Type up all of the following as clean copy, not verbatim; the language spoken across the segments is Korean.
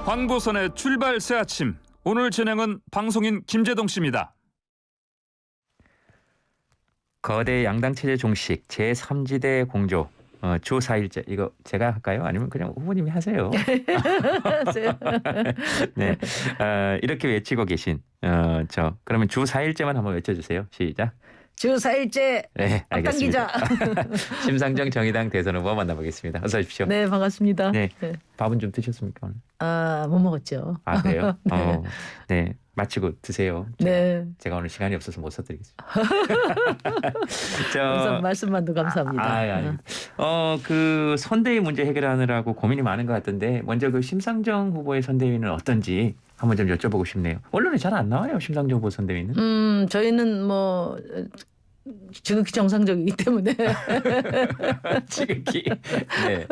황보선의 출발 새 아침. 오늘 진행은 방송인 김재동 씨입니다. 거대 양당 체제 종식 제3지대 공조 주 4일째 이거 제가 할까요? 아니면 그냥 후보님이 하세요? 네, 이렇게 외치고 계신 그러면 주 4일째만 한번 외쳐주세요. 시작. 주 4일째 네, 알겠습니다. 기자. 심상정 정의당 대선 후보 만나보겠습니다. 어서 오십시오. 네, 반갑습니다. 네, 밥은 좀 드셨습니까 오늘? 못 먹었죠. 아 그래요? 네. 네, 마치고 드세요. 제가 오늘 시간이 없어서 못 써드리겠습니다. 우선 말씀만도 감사합니다. 그 선대위 문제 해결하느라고 고민이 많은 것 같던데 먼저 그 심상정 후보의 선대위는 어떤지 한번 좀 여쭤보고 싶네요. 언론에 잘 안 나와요, 심상정 후보 선대위는? 저희는 뭐 지극히 정상적이기 때문에 지극히 네.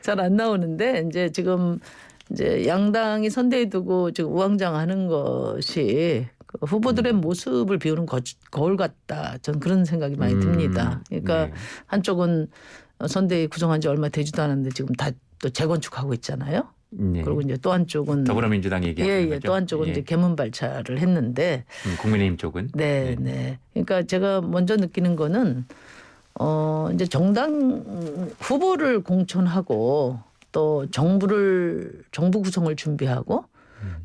잘 안 나오는데 이제 양당이 선대위 두고 지금 우왕좌왕하는 것이 그 후보들의 모습을 비우는 거울 같다. 전 그런 생각이 많이 듭니다. 그러니까 네. 한쪽은 선대위 구성한 지 얼마 되지도 않았는데 지금 다 또 재건축하고 있잖아요. 네. 그리고 이제 또 한쪽은 더불어민주당 얘기하는 거죠? 또 한쪽은 이제 개문발차를 했는데 국민의힘 쪽은 네. 그러니까 제가 먼저 느끼는 거는 이제 정당 후보를 공천하고 또 정부 구성을 준비하고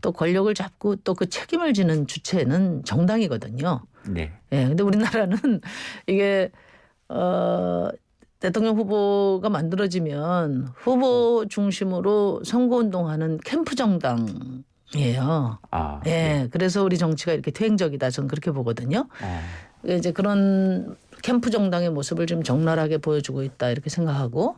또 권력을 잡고 또 그 책임을 지는 주체는 정당이거든요. 네. 예. 근데 우리나라는 이게 대통령 후보가 만들어지면 후보 중심으로 선거운동하는 캠프 정당이에요. 예. 네. 그래서 우리 정치가 이렇게 퇴행적이다. 저는 그렇게 보거든요. 이제 그런 캠프 정당의 모습을 좀 적나라하게 보여주고 있다 이렇게 생각하고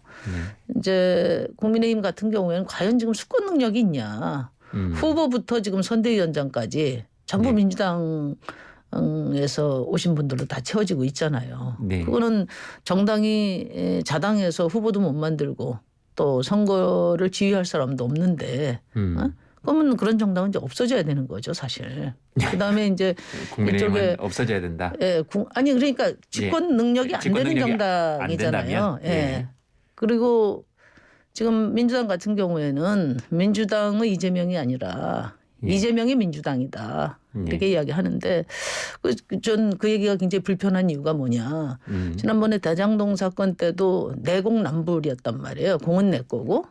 이제 국민의힘 같은 경우에는 과연 지금 수권 능력이 있냐. 후보부터 지금 선대위원장까지 전부 민주당 에서 오신 분들로 다 채워지고 있잖아요. 네. 그거는 정당이 자당해서 후보도 못 만들고 또 선거를 지휘할 사람도 없는데 그러면 그런 정당은 이제 없어져야 되는 거죠, 사실. 그다음에 이제 국민의힘은 없어져야 된다. 아니 그러니까 집권 능력이 안 집권 되는 능력이 정당이잖아요. 예. 그리고 지금 민주당 같은 경우에는 민주당의 이재명이 아니라 이재명이 민주당이다. 이렇게 이야기하는데 전 그 얘기가 굉장히 불편한 이유가 뭐냐. 지난번에 대장동 사건 때도 내공남불이었단 말이에요. 공은 내 거고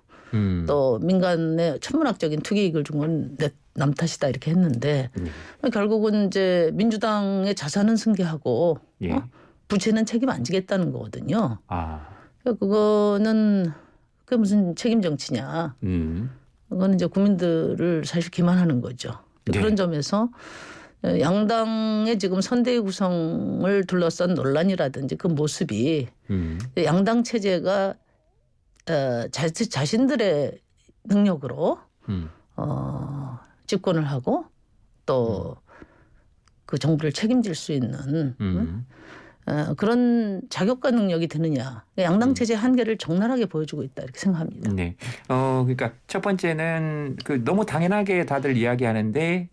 또 민간의 천문학적인 투기 이익을 준 건 남 탓이다 이렇게 했는데 결국은 이제 민주당의 자산은 승계하고 부채는 책임 안 지겠다는 거거든요. 그러니까 그거는 그게 무슨 책임 정치냐. 그거는 이제 국민들을 사실 기만하는 거죠. 네. 그런 점에서 양당의 지금 선대위 구성을 둘러싼 논란이라든지 그 모습이 양당 체제가 자신들의 능력으로 집권을 하고 또 그 정부를 책임질 수 있는 그런 자격과 능력이 되느냐. 양당 체제의 한계를 적나라하게 보여주고 있다 이렇게 생각합니다. 네. 그러니까 첫 번째는 그 너무 당연하게 다들 이야기하는데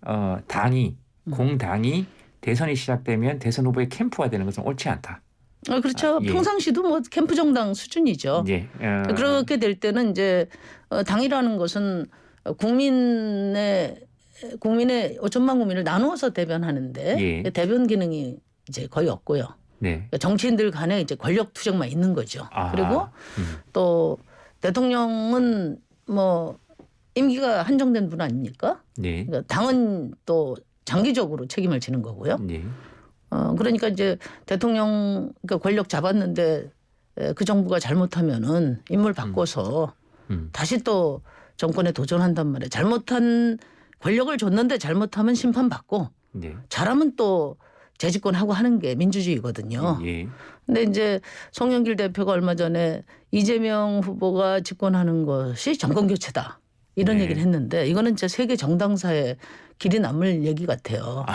공당이 대선이 시작되면 대선 후보의 캠프가 되는 것은 옳지 않다. 그렇죠. 평상시도 뭐 캠프 정당 수준이죠. 그렇게 될 때는 이제 당이라는 것은 국민의 5천만 국민을 나누어서 대변하는데 대변 기능이 이제 거의 없고요. 그러니까 정치인들 간에 이제 권력 투쟁만 있는 거죠. 그리고 또 대통령은 뭐 임기가 한정된 분 아닙니까? 그러니까 당은 또 장기적으로 책임을 지는 거고요. 그러니까 이제 대통령 그러니까 권력 잡았는데 그 정부가 잘못하면은 인물 바꿔서 다시 또 정권에 도전한단 말이에요. 잘못한 권력을 줬는데 잘못하면 심판받고 잘하면 또 재집권하고 하는 게 민주주의거든요. 근데 이제 송영길 대표가 얼마 전에 이재명 후보가 집권하는 것이 정권 교체다. 이런 얘기를 했는데 이거는 진짜 세계 정당사에 길이 남을 얘기 같아요.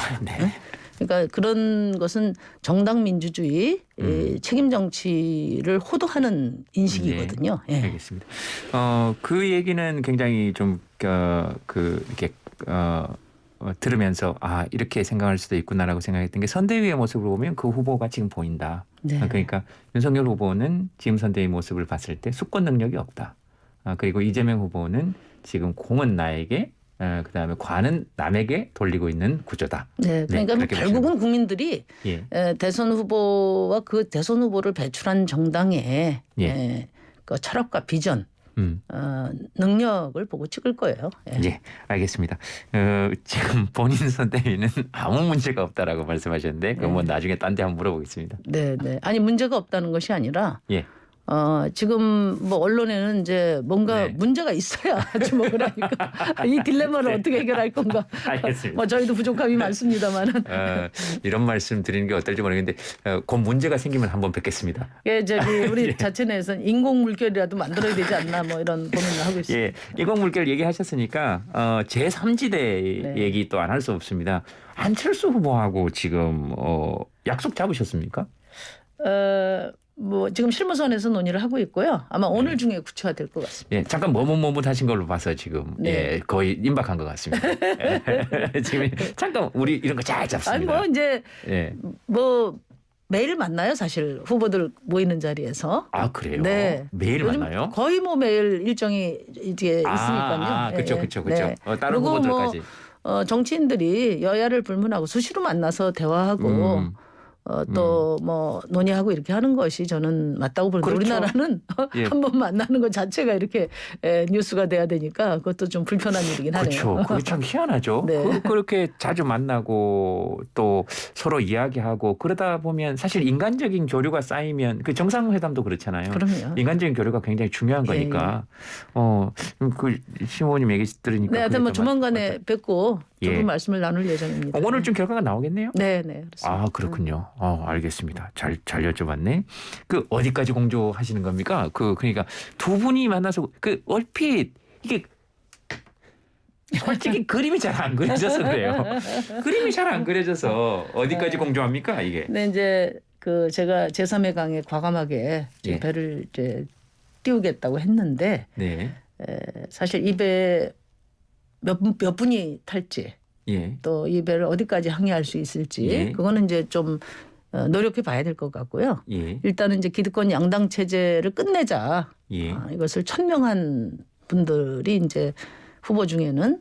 그러니까 그런 것은 정당 민주주의 책임 정치를 호도하는 인식이거든요. 알겠습니다. 그 얘기는 굉장히 좀 이렇게 들으면서 이렇게 생각할 수도 있구나라고 생각했던 게 선대위의 모습을 보면 그 후보가 지금 보인다. 그러니까 윤석열 후보는 지금 선대위 모습을 봤을 때 수권 능력이 없다. 그리고 이재명 후보는 지금 공은 나에게 그다음에 관은 남에게 돌리고 있는 구조다. 네, 그러니까 그렇게 결국은 보시면. 국민들이 예. 대선 후보와 그 대선 후보를 배출한 정당의 그 철학과 비전, 능력을 보고 찍을 거예요. 예, 알겠습니다. 지금 본인 선대위는 아무 문제가 없다라고 말씀하셨는데 그건 뭐 나중에 딴 데 한번 물어보겠습니다. 네. 아니 문제가 없다는 것이 아니라 예. 지금 뭐 언론에는 이제 뭔가 문제가 있어야 주목을 하니까 이 딜레마를 어떻게 해결할 건가. 알겠습니다. 뭐 저희도 부족함이 많습니다만은. 이런 말씀 드리는 게 어떨지 모르겠는데 곧 문제가 생기면 한번 뵙겠습니다. 예, 우리 자체 내에서는 인공 물결이라도 만들어야 되지 않나 뭐 이런 고민을 하고 있습니다. 예, 인공 물결 얘기하셨으니까 제3지대 얘기 또 안 할 수 없습니다. 안철수 후보하고 지금 약속 잡으셨습니까? 뭐 지금 실무선에서 논의를 하고 있고요. 아마 오늘 중에 구체화될 것 같습니다. 예, 잠깐 머뭇머뭇하신 걸로 봐서 지금 거의 임박한 것 같습니다. 지금 잠깐 우리 이런 거 잘 잡습니다. 아니 뭐 이제 뭐 매일 만나요, 사실 후보들 모이는 자리에서. 아 그래요? 네. 매일 만나요? 거의 뭐 매일 일정이 이제 있으니까요. 그렇죠. 네. 다른 그리고 후보들까지. 뭐 정치인들이 여야를 불문하고 수시로 만나서 대화하고. 또 뭐 논의하고 이렇게 하는 것이 저는 맞다고 보는데 그렇죠. 우리나라는 한 번 만나는 것 자체가 이렇게 뉴스가 돼야 되니까 그것도 좀 불편한 일이긴 하네요. 그렇죠. 그게 참 희한하죠. 네. 그렇게 자주 만나고 또 서로 이야기하고 그러다 보면 사실 인간적인 교류가 쌓이면 그 정상회담도 그렇잖아요. 그럼요. 인간적인 교류가 굉장히 중요한 거니까. 그 시모님 얘기 들으니까. 네, 하여튼 뭐 조만간에 맞다. 뵙고 두 분 말씀을 나눌 예정입니다. 오늘쯤 결과가 나오겠네요. 네, 그렇습니다. 아 그렇군요. 알겠습니다. 잘 여쭤봤네. 그 어디까지 공조하시는 겁니까? 그러니까 두 분이 만나서 그 얼핏 이게 솔직히 그림이 잘 안 그려져서 그래요. 그림이 잘 안 그려져서 어디까지 공조합니까 이게? 네, 이제 그 제가 제3의 강에 과감하게 배를 이제 띄우겠다고 했는데 사실 이 배 몇 분이 탈지 또 이 배를 어디까지 항해할 수 있을지 그거는 이제 좀 노력해 봐야 될 것 같고요. 일단은 이제 기득권 양당 체제를 끝내자. 이것을 천명한 분들이 이제 후보 중에는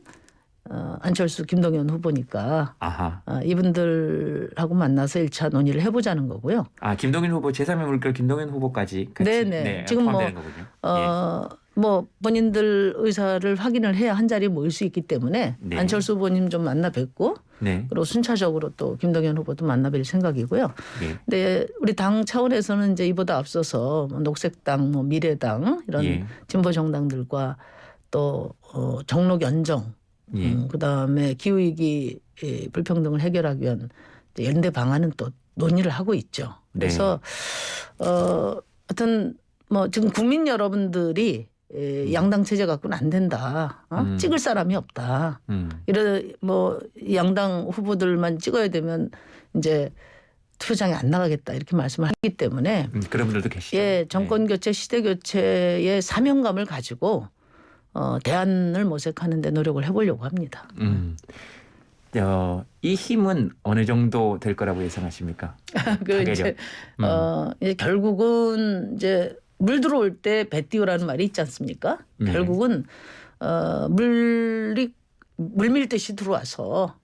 안철수, 김동연 후보니까 이분들하고 만나서 1차 논의를 해보자는 거고요. 김동연 후보 제3의 물결 김동연 후보까지 같이 지금 포함되는 거군요. 뭐 본인들 의사를 확인을 해야 한 자리에 모일 수 있기 때문에 안철수 후보님 좀 만나 뵙고 그리고 순차적으로 또 김동연 후보도 만나 뵐 생각이고요. 근데 우리 당 차원에서는 이제 이보다 앞서서 뭐 녹색당, 뭐 미래당 이런 진보 정당들과 또 정록 연정, 그다음에 기후위기 불평등을 해결하기 위한 연대 방안은 또 논의를 하고 있죠. 그래서 하여튼 뭐 지금 국민 여러분들이 양당 체제 갖고는 안 된다. 찍을 사람이 없다. 뭐 양당 후보들만 찍어야 되면 이제 투표장에 안 나가겠다 이렇게 말씀을 하기 때문에 그런 분들도 계시죠. 정권 교체, 시대 교체의 사명감을 가지고 대안을 모색하는 데 노력을 해보려고 합니다. 이 힘은 어느 정도 될 거라고 예상하십니까? 이제 결국은 이제 물 들어올 때 배 띄우라는 말이 있지 않습니까? 결국은 물이 물밀듯이 들어와서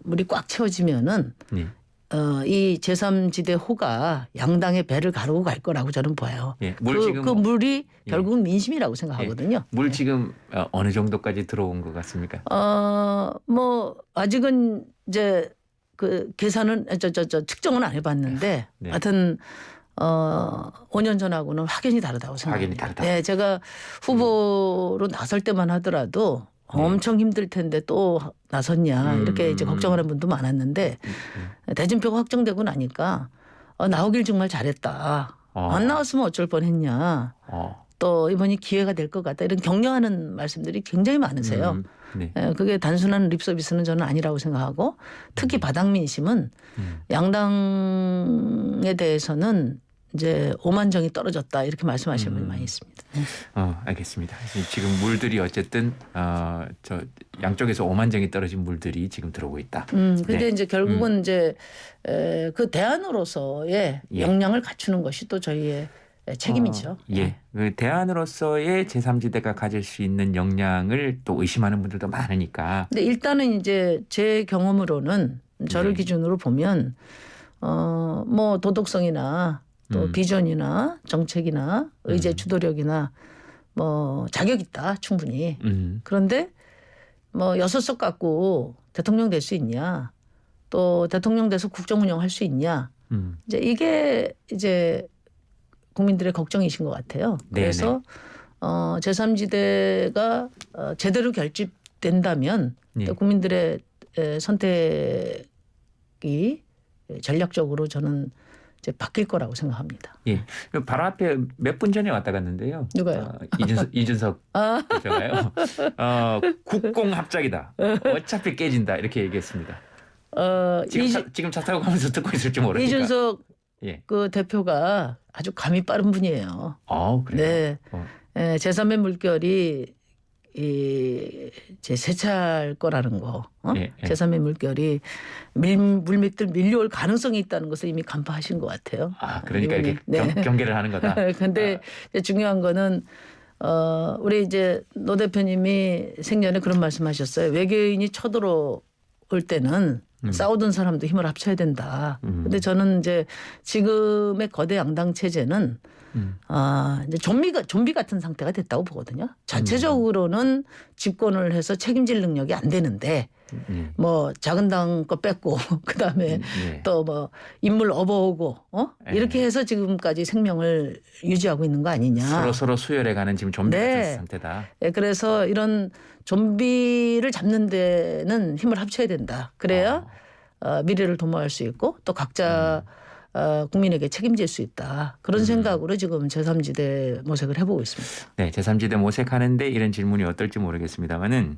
물이 꽉 채워지면은 이 제3지대 호가 양당의 배를 가르고 갈 거라고 저는 봐요. 그 물이 결국은 민심이라고 생각하거든요. 물 지금 어느 정도까지 들어온 것 같습니까? 뭐 아직은 이제 그 계산은 측정은 안 해봤는데 하여튼 5년 전하고는 확연히 다르다고 생각합니다. 확연히 다르다. 네, 제가 후보로 나설 때만 하더라도 엄청 힘들 텐데 또 나섰냐 이렇게 이제 걱정하는 분도 많았는데 대진표가 확정되고 나니까 나오길 정말 잘했다. 안 나왔으면 어쩔 뻔했냐. 또 이번이 기회가 될 것 같다. 이런 격려하는 말씀들이 굉장히 많으세요. 그게 단순한 립서비스는 저는 아니라고 생각하고 특히 바닥 민심은 양당에 대해서는 이제 오만정이 떨어졌다 이렇게 말씀하시는 분이 많이 있습니다. 알겠습니다. 지금 물들이 어쨌든 저 양쪽에서 오만정이 떨어진 물들이 지금 들어오고 있다. 근데 이제 결국은 이제 그 대안으로서의 역량을 갖추는 것이 또 저희의 책임이죠. 예. 그 대안으로서의 제3지대가 가질 수 있는 역량을 또 의심하는 분들도 많으니까. 근데 일단은 이제 제 경험으로는 저를 네. 기준으로 보면 뭐 도덕성이나 또 비전이나 정책이나 의제 주도력이나 뭐 자격 있다 충분히. 그런데 뭐 6석 갖고 대통령 될 수 있냐? 또 대통령 돼서 국정 운영할 수 있냐? 이제 이게 이제 국민들의 걱정이신 것 같아요. 그래서 제3지대가 제대로 결집된다면 네. 또 국민들의 선택이 전략적으로 저는 이제 바뀔 거라고 생각합니다. 예. 바로 앞에 몇 분 전에 왔다 갔는데요. 누가요? 이준석 대표가요. 국공 합작이다. 어차피 깨진다 이렇게 얘기했습니다. 지금 차 타고 가면서 듣고 있을지 모르니까. 이준석 예. 그 대표가 아주 감이 빠른 분이에요. 그래요. 네. 제3의 물결이 제 세차할 거라는 거. 제3의 물결이 물밑들 밀려올 가능성이 있다는 것을 이미 간파하신 것 같아요. 그러니까 이렇게 경계를 하는 거다. 근데 중요한 거는 우리 이제 노 대표님이 생전에 그런 말씀하셨어요. 외계인이 쳐들어올 때는 싸우던 사람도 힘을 합쳐야 된다. 근데 저는 이제 지금의 거대 양당 체제는 이제 좀비 같은 상태가 됐다고 보거든요. 자체적으로는 집권을 해서 책임질 능력이 안 되는데 뭐 작은 당 거 뺏고 그다음에 또 뭐 인물 업어오고 이렇게 해서 지금까지 생명을 유지하고 있는 거 아니냐. 서로 수혈해가는 지금 좀비 같은 상태다. 그래서 이런 좀비를 잡는 데는 힘을 합쳐야 된다. 그래야 미래를 도모할 수 있고 또 각자 국민에게 책임질 수 있다. 그런 생각으로 지금 제3지대 모색을 해보고 있습니다. 네, 제3지대 모색하는데 이런 질문이 어떨지 모르겠습니다만은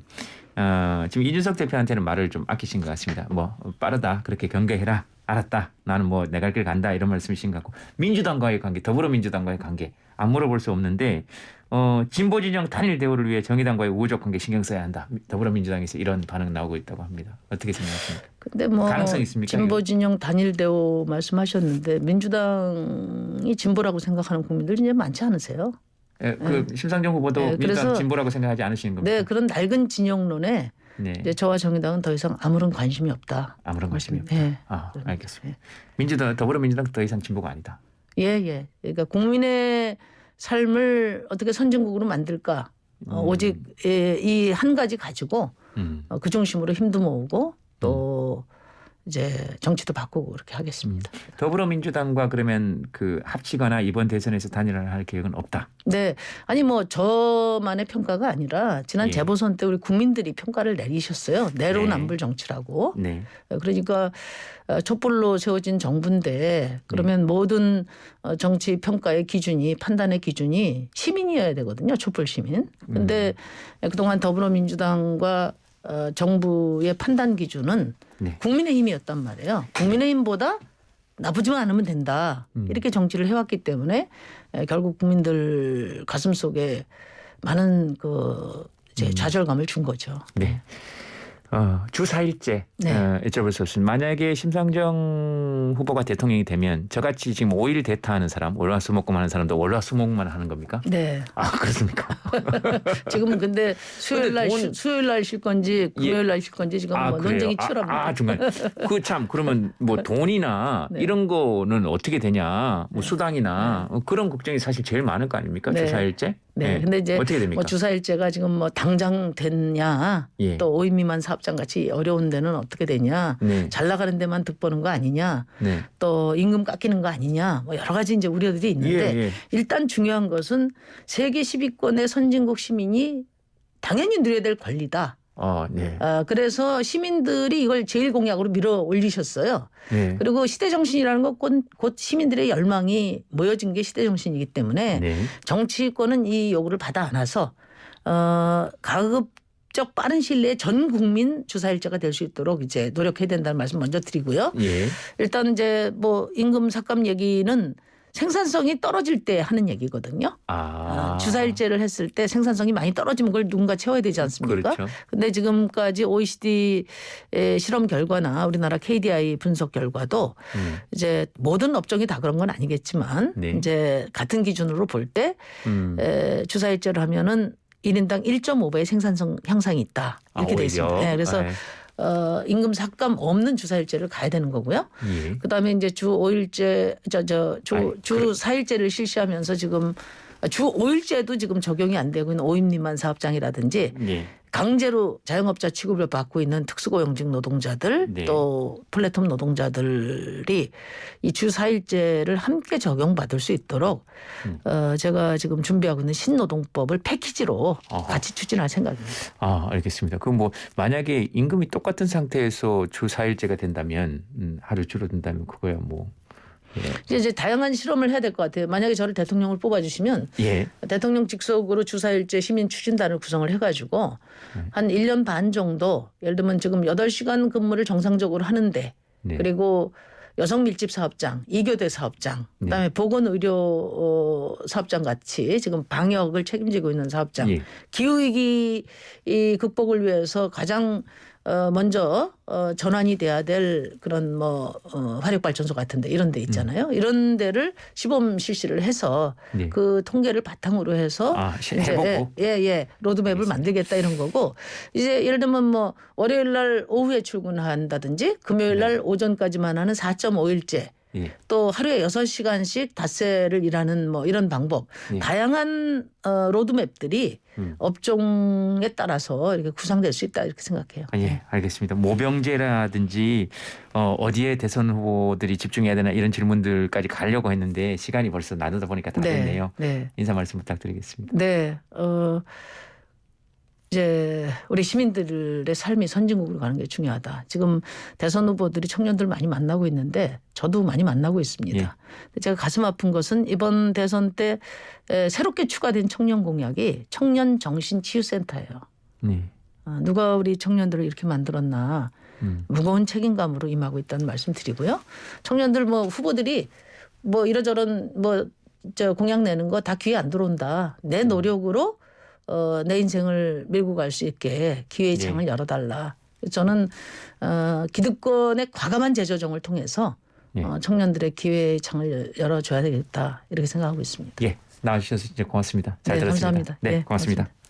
지금 이준석 대표한테는 말을 좀 아끼신 것 같습니다. 뭐 빠르다, 그렇게 경계해라, 알았다, 나는 뭐 내 갈 길 간다 이런 말씀이신 것 같고 민주당과의 관계, 더불어민주당과의 관계 안 물어볼 수 없는데 진보 진영 단일 대우를 위해 정의당과의 우호적 관계 신경 써야 한다. 더불어민주당에서 이런 반응 나오고 있다고 합니다. 어떻게 생각하십니까? 근데 뭐 가능성 있습니까? 진보 진영 단일 대우 말씀하셨는데 민주당이 진보라고 생각하는 국민들이 이제 많지 않으세요? 심상정 후보도 민주당 진보라고 생각하지 않으시는 겁니까? 네, 그런 낡은 진영론에 이제 저와 정의당은 더 이상 아무런 관심이 없다. 아무런 관심이 없다. 네. 알겠습니다. 민주당, 더불어민주당 더 이상 진보가 아니다. 예. 그러니까 국민의 삶을 어떻게 선진국으로 만들까? 오직 이 한 가지 가지고 그 중심으로 힘도 모으고 또 이제 정치도 바꾸고 그렇게 하겠습니다. 더불어민주당과 그러면 그 합치거나 이번 대선에서 단일화를 할 계획은 없다. 네, 아니 뭐 저만의 평가가 아니라 지난 재보선 때 우리 국민들이 평가를 내리셨어요. 내로남불 정치라고. 네. 그러니까 촛불로 세워진 정부인데 그러면 모든 정치 평가의 기준이 판단의 기준이 시민이어야 되거든요. 촛불 시민. 근데 그동안 더불어민주당과 정부의 판단 기준은 국민의힘이었단 말이에요. 국민의힘보다 나쁘지만 않으면 된다. 이렇게 정치를 해왔기 때문에 결국 국민들 가슴 속에 많은 이제 좌절감을 준 거죠. 네. 주 4일째 여쭤볼 수 없습니다. 만약에 심상정 후보가 대통령이 되면 저같이 지금 5일 대타하는 사람, 월화수목금 하는 사람도 월화수목만 하는 겁니까? 네. 그렇습니까? 지금은 근데 수요일 날 쉴 건지 금요일 날 쉴 건지 지금 뭐 논쟁이 치열합니다. 중간. 그러면 뭐 돈이나 이런 거는 어떻게 되냐, 뭐 수당이나 그런 걱정이 사실 제일 많을 거 아닙니까? 주 4일째? 네. 근데 이제 어떻게 됩니까? 뭐 주사일제가 지금 뭐 당장 됐냐, 또 5인 미만 사업장 같이 어려운 데는 어떻게 되냐, 잘 나가는 데만 득보는 거 아니냐, 또 임금 깎이는 거 아니냐, 뭐 여러 가지 이제 우려들이 있는데 일단 중요한 것은 세계 10위권의 선진국 시민이 당연히 누려야 될 권리다. 그래서 시민들이 이걸 제일 공약으로 밀어 올리셨어요. 그리고 시대정신이라는 것 곧 시민들의 열망이 모여진 게 시대정신이기 때문에 정치권은 이 요구를 받아 안아서 가급적 빠른 시일 내에 전 국민 주사일제가 될 수 있도록 이제 노력해야 된다는 말씀 먼저 드리고요. 일단 이제 뭐 임금 삭감 얘기는 생산성이 떨어질 때 하는 얘기거든요. 주사일제를 했을 때 생산성이 많이 떨어지면 그걸 누군가 채워야 되지 않습니까? 그렇죠. 근데 지금까지 OECD의 실험 결과나 우리나라 KDI 분석 결과도 이제 모든 업종이 다 그런 건 아니겠지만 네. 이제 같은 기준으로 볼 때 주사일제를 하면은 1인당 1.5배의 생산성 향상이 있다. 이렇게 돼 있습니다. 네, 그래서 임금 삭감 없는 주사일제를 가야 되는 거고요. 예. 그다음에 이제 주 5일제 주 4일제를 실시하면서 지금 주 5일제도 지금 적용이 안 되고 있는 5인 미만 사업장이라든지 예. 강제로 자영업자 취급을 받고 있는 특수고용직 노동자들 네. 또 플랫폼 노동자들이 이 주 4일제를 함께 적용받을 수 있도록 제가 지금 준비하고 있는 신노동법을 패키지로 같이 추진할 생각입니다. 알겠습니다. 그럼 뭐 만약에 임금이 똑같은 상태에서 주 4일제가 된다면 하루 줄어든다면 그거야 뭐. 예. 이제 다양한 실험을 해야 될 것 같아요. 만약에 저를 대통령을 뽑아주시면 예. 대통령 직속으로 주사일제 시민 추진단을 구성을 해가지고 한 1년 반 정도 예를 들면 지금 8시간 근무를 정상적으로 하는데 네. 그리고 여성 밀집 사업장, 이교대 사업장, 그다음에 보건의료 사업장 같이 지금 방역을 책임지고 있는 사업장, 예. 기후위기 극복을 위해서 가장 먼저 전환이 돼야 될 그런 화력발전소 같은데 이런 데 있잖아요. 이런 데를 시범 실시를 해서 네. 그 통계를 바탕으로 해서 해보고. 로드맵을 만들겠다 이런 거고 이제 예를 들면 뭐 월요일 날 오후에 출근한다든지 금요일 날 오전까지만 하는 4.5일제 예. 또 하루에 6시간씩 닷새를 일하는 뭐 이런 방법 예. 다양한 로드맵들이 업종에 따라서 이렇게 구상될 수 있다 이렇게 생각해요. 예, 알겠습니다. 모병제라든지 어디에 대선 후보들이 집중해야 되나 이런 질문들까지 가려고 했는데 시간이 벌써 나누다 보니까 다 됐네요. 네. 인사 말씀 부탁드리겠습니다. 네. 이제 우리 시민들의 삶이 선진국으로 가는 게 중요하다. 지금 대선 후보들이 청년들 많이 만나고 있는데 저도 많이 만나고 있습니다. 예. 제가 가슴 아픈 것은 이번 대선 때 새롭게 추가된 청년 공약이 청년 정신치유센터예요. 네. 누가 우리 청년들을 이렇게 만들었나 무거운 책임감으로 임하고 있다는 말씀 드리고요. 청년들 뭐 후보들이 뭐 이러저런 공약 내는 거 다 귀에 안 들어온다. 내 노력으로 내 인생을 밀고 갈 수 있게 기회의 창을 열어달라. 저는 기득권의 과감한 재조정을 통해서 청년들의 기회의 창을 열어줘야 되겠다 이렇게 생각하고 있습니다. 예, 나와주셔서 진짜 고맙습니다. 잘 들었습니다. 감사합니다. 네, 고맙습니다. 고맙습니다.